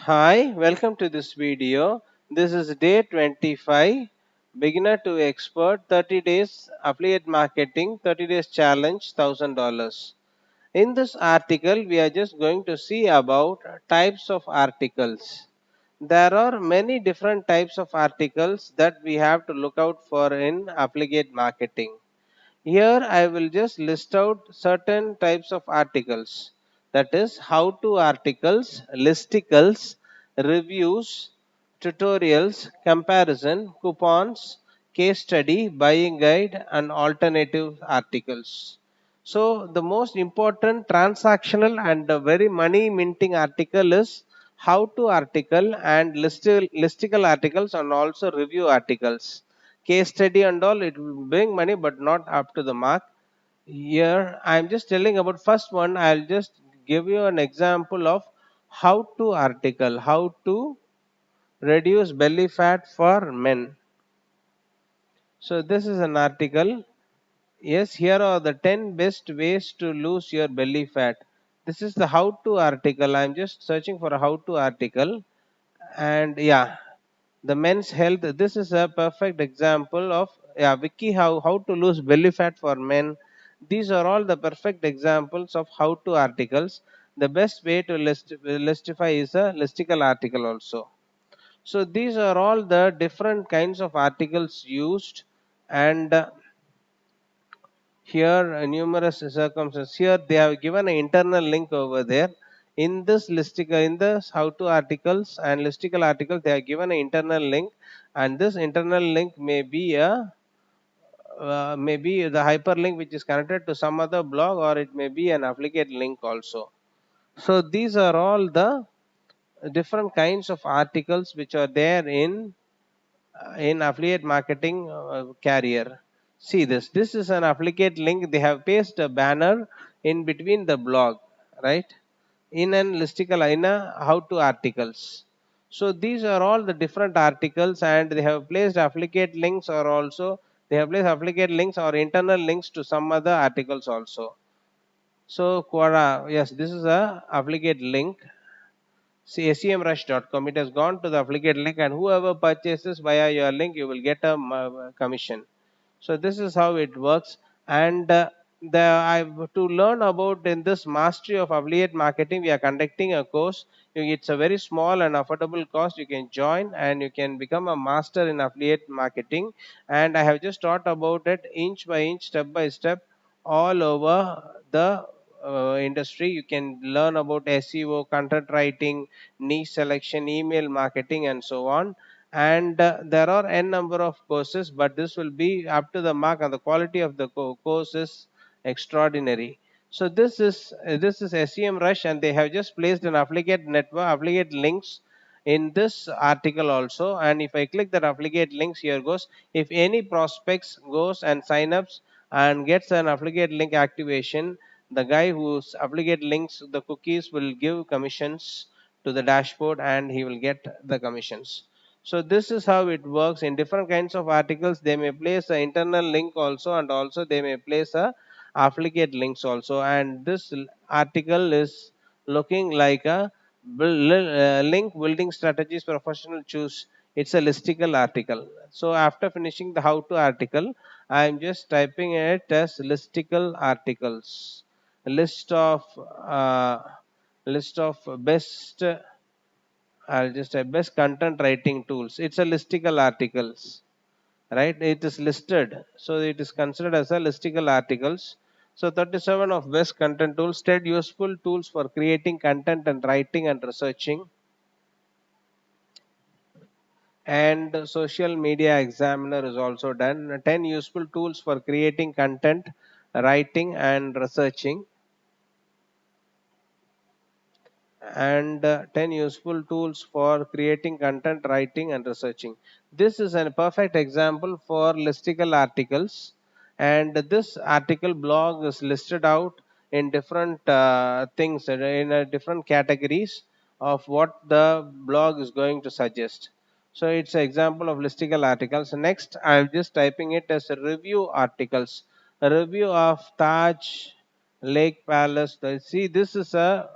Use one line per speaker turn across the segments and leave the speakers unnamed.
Hi, welcome to this video. This is day 25, beginner to expert 30 days affiliate marketing, 30 days challenge, $1,000. In this article, we are just going to see about types of articles. There are many different types of articles that we have to look out for in affiliate marketing. Here I will just list out certain types of articles, that is how to articles, listicles, reviews, tutorials, comparison, coupons, case study, buying guide and alternative articles. So the most important transactional and a very money minting article is how to article and listicle articles and also review articles. Case study and all, it will bring money but not up to the mark. Here I'm just telling about first one. I'll just give you an example of how to article, how to reduce belly fat for men. So this is an article. Yes, here are the 10 best ways to lose your belly fat. This is the how to article. I'm just searching for a how to article. And yeah, the men's health. This is a perfect example of, yeah, Wiki, how to lose belly fat for men. These are all the perfect examples of how to articles. The best way to listify is a listicle article also. So these are all the different kinds of articles used, and here numerous circumstances. Here they have given an internal link over there. In this listicle, in this how to articles and listicle articles, they have given an internal link, and this internal link may be the hyperlink which is connected to some other blog, or it may be an affiliate link also. So these are all the different kinds of articles which are there in affiliate marketing carrier. See this, this is an affiliate link. They have pasted a banner in between the blog, right, in an listicle, in a how to articles. So these are all the different articles, and they have placed affiliate links, or also they have placed affiliate links or internal links to some other articles also. So Quora, yes, this is a affiliate link. See, semrush.com, it has gone to the affiliate link, and whoever purchases via your link, you will get a commission. So this is how it works. And to learn about in this mastery of affiliate marketing, we are conducting a course. It's a very small and affordable cost. You can join and you can become a master in affiliate marketing. And I have just taught about it inch by inch, step by step, all over the industry. You can learn about SEO, content writing, niche selection, email marketing, and so on. And there are n number of courses, but this will be up to the mark, and the quality of the course is extraordinary. So this is SEM Rush, and they have just placed an affiliate network, affiliate links in this article also. And if I click that affiliate links, here goes, if any prospects goes and sign ups and gets an affiliate link activation, the guy whose affiliate links the cookies will give commissions to the dashboard, and he will get the commissions. So this is how it works. In different kinds of articles, they may place an internal link also, and also they may place a affiliate links also. And this article is looking like a link building strategies professional choose. It's a listicle article. So after finishing the how to article, I'm just typing it as listicle articles. List of uh, list of best, I'll just say best content writing tools. It's a listicle articles, right? It is listed, so it is considered as a listicle articles. So 37 of best content tools, 10 useful tools for creating content and writing and researching, and social media examiner is also done. 10 useful tools for creating content, writing and researching, and 10 useful tools for creating content, writing and researching. This is a perfect example for listicle articles, and this article blog is listed out in different things, in different categories of what the blog is going to suggest. So it's an example of listicle articles. Next, I'm just typing it as a review articles. A review of Taj Lake Palace. See, this is a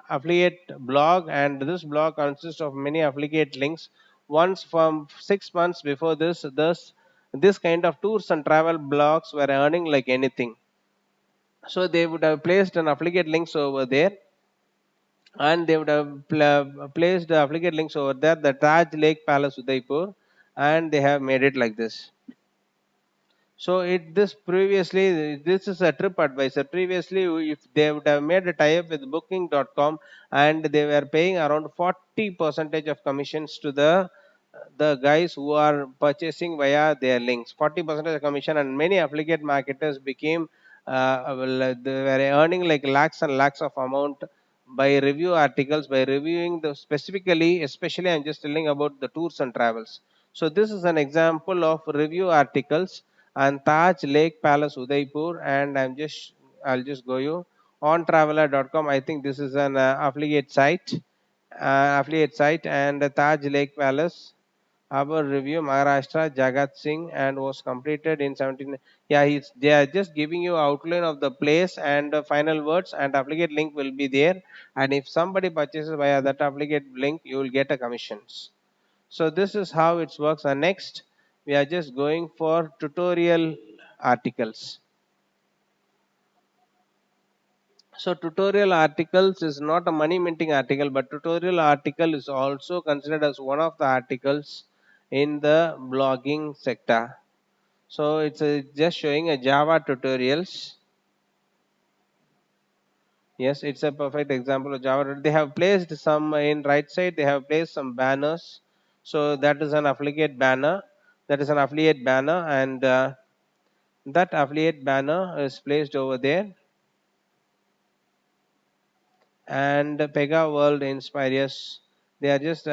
affiliate blog, and this blog consists of many affiliate links. Once from 6 months before this kind of tours and travel blogs were earning like anything. So they would have placed an affiliate links over there, and they would have placed the affiliate links over there, the Taj Lake Palace Udaipur, and they have made it like this. So this is a trip advisor. Previously, if they would have made a tie-up with Booking.com, and they were paying around 40 percentage of commissions to the guys who are purchasing via their links. 40 percentage of commission, and many affiliate marketers became they were earning like lakhs and lakhs of amount by review articles, by reviewing the specifically, especially I'm just telling about the tours and travels. So this is an example of review articles and Taj Lake Palace Udaipur, and I'll just go you on traveler.com. I think this is an affiliate site, and the Taj Lake Palace our review Maharashtra Jagat Singh, and was completed in 17. Yeah, they are just giving you outline of the place and the final words, and affiliate link will be there, and if somebody purchases via that affiliate link, you will get a commissions. So this is how it works. And next, we are just going for tutorial articles. So tutorial articles is not a money minting article, but tutorial article is also considered as one of the articles in the blogging sector. So it's just showing a Java tutorials. Yes, it's a perfect example of Java. They have placed some in right side. They have placed some banners. So that is an affiliate banner. That is an affiliate banner, and that affiliate banner is placed over there. And Pega World Inspires. They are just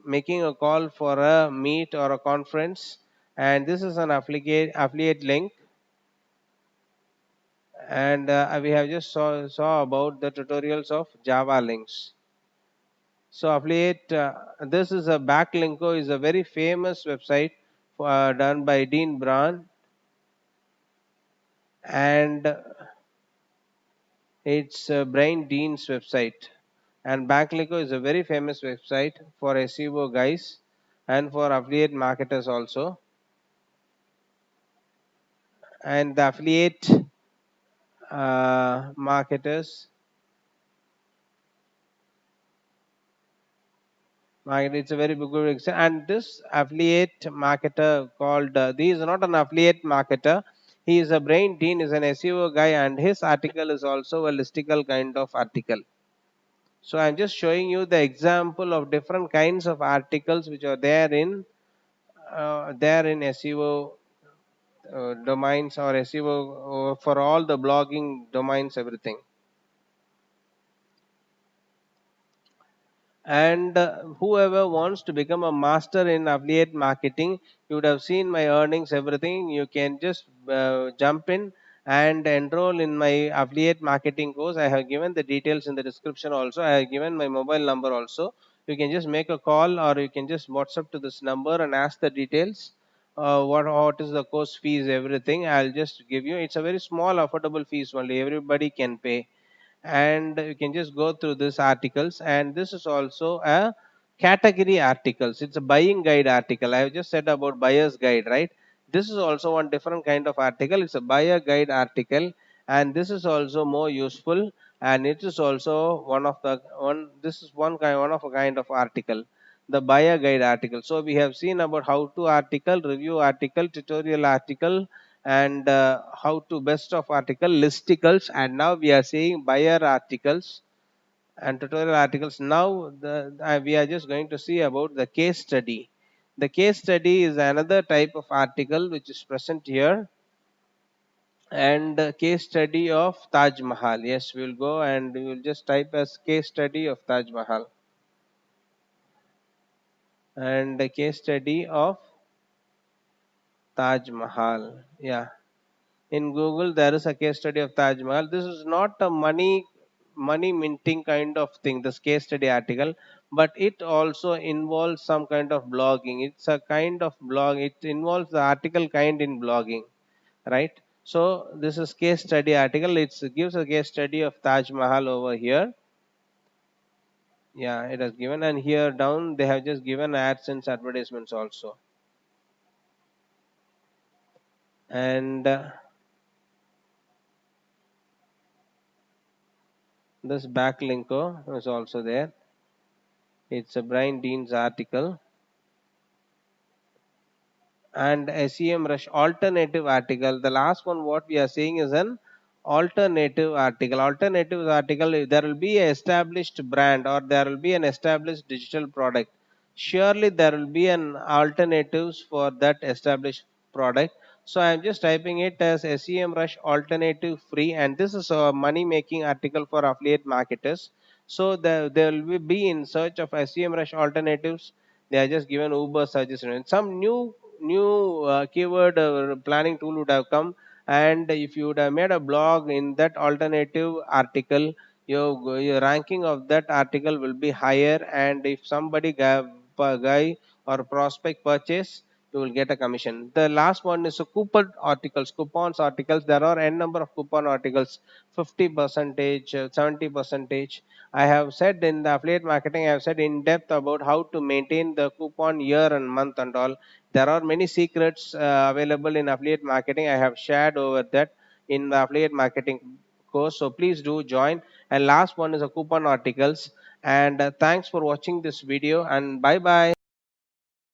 making a call for a meet or a conference, and this is an affiliate link. And we have just saw about the tutorials of Java links. So affiliate, this is a Backlinko is a very famous website done by Dean Brown, and it's Brian Dean's website. And Backlinko is a very famous website for SEO guys and for affiliate marketers also. And the affiliate marketers market, it's a very good example. And this affiliate marketer called he is not an affiliate marketer. He is a Brain Dean, is an SEO guy, and his article is also a listicle kind of article. So I'm just showing you the example of different kinds of articles which are there in SEO domains, or SEO for all the blogging domains, everything. And whoever wants to become a master in affiliate marketing, you would have seen my earnings, everything. You can just jump in and enroll in my affiliate marketing course. I have given the details in the description also. I have given my mobile number also. You can just make a call, or you can just WhatsApp to this number and ask the details. What is the course fees, everything I'll just give you. It's a very small affordable fees only, everybody can pay. And you can just go through these articles. And this is also a category articles. It's a buying guide article. I have just said about buyer's guide, right? This is also one different kind of article. It's a buyer guide article, and this is also more useful. And it is also one this is one of a kind of article, the buyer guide article. So we have seen about how to article, review article, tutorial article, and how to best of article, listicles, and now we are seeing buyer articles and tutorial articles. Now we are just going to see about the case study. The case study is another type of article which is present here, and case study of Taj Mahal. Yes, we will go and we will just type as case study of Taj Mahal, and the case study of Taj Mahal. Yeah, in Google there is a case study of Taj Mahal. This is not a money minting kind of thing, this case study article, but it also involves some kind of blogging. It's a kind of blog. It involves the article kind in blogging, right? So this is case study article. It gives a case study of Taj Mahal over here. Yeah, it has given, and here down they have just given AdSense advertisements also. And this backlink is also there. It's a Brian Dean's article. And SEM Rush alternative article. The last one, what we are seeing is an alternative article. Alternative article, there will be a established brand or there will be an established digital product. Surely there will be an alternatives for that established product. So I am just typing it as SEM Rush alternative free, and this is a money making article for affiliate marketers. So they will be in search of SEM Rush alternatives. They are just given Uber suggestion. Some new keyword planning tool would have come, and if you would have made a blog in that alternative article, your ranking of that article will be higher, and if somebody guy or prospect purchase, you will get a commission. The last one is a coupons articles. There are n number of coupon articles, 50 percentage, 70 percentage. I have said in the affiliate marketing, I have said in depth about how to maintain the coupon year and month and all. There are many secrets available in affiliate marketing. I have shared over that in the affiliate marketing course. So please do join. And last one is a coupon articles. And thanks for watching this video, and bye bye.